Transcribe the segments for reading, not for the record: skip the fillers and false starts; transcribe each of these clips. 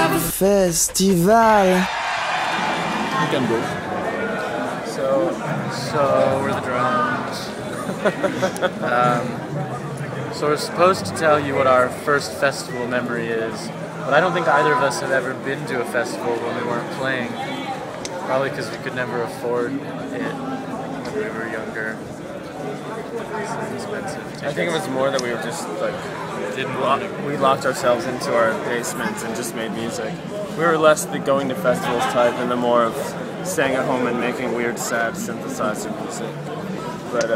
Festival. You can go. So we're the drums. So we're supposed to tell you what our first festival memory is, but I don't think either of us have ever been to a festival when we weren't playing. Probably because we could never afford it when we were younger. It's expensive tickets. I think it was more that we were just like we locked ourselves into our basements and just made music. We were less the going to festivals type and the more of staying at home and making weird, sad synthesizer music. But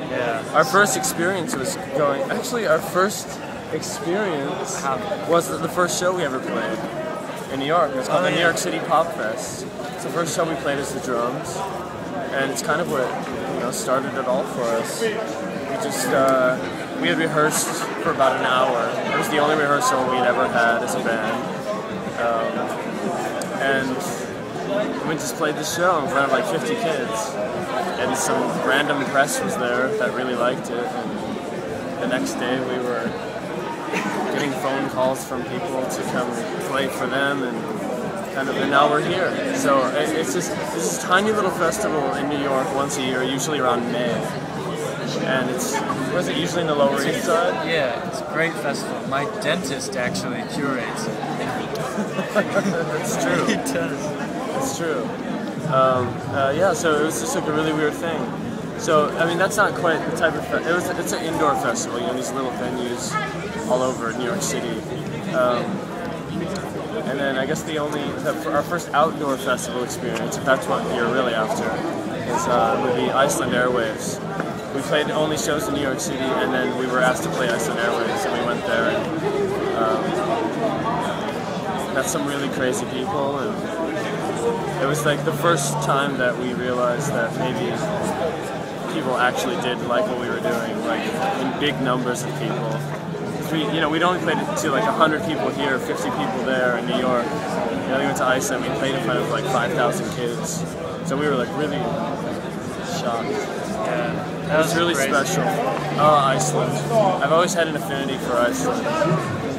yeah, our first experience was going. Actually, our first experience was the first show we ever played in New York. It was called the New York City Pop Fest. It's the first show we played as the drums, and it's kind of what started it all for us. We had rehearsed for about an hour. It was the only rehearsal we'd ever had as a band, and we just played the show in front of like 50 kids, and some random press was there that really liked it. And the next day we were getting phone calls from people to come play for them, and now we're here. So it's this tiny little festival in New York once a year, usually around May. And was it usually in the Lower East Side? Yeah, it's a great festival. My dentist actually curates it. That's true. He does. It's true. So it was just like a really weird thing. So, I mean, that's not quite the type of it's an indoor festival, these little venues all over New York City. And then I guess our first outdoor festival experience, if that's what you're really after, would be Iceland Airwaves. We played only shows in New York City, and then we were asked to play Iceland Airwaves, and we went there and met some really crazy people, and it was like the first time that we realized that maybe people actually did like what we were doing, like in big numbers of people. We'd only played to like 100 people here, 50 people there in New York. We went to Iceland, we played in front of like 5,000 kids. So we were like really shocked. Yeah. That was really special. Oh, Iceland. I've always had an affinity for Iceland.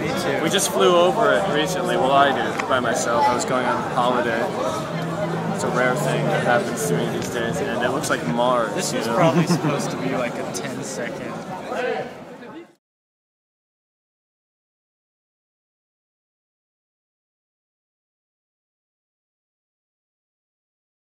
Me too. We just flew over it recently. Well, I did by myself. I was going on holiday. It's a rare thing that happens to me these days, and it looks like Mars. This was probably supposed to be like a 10-second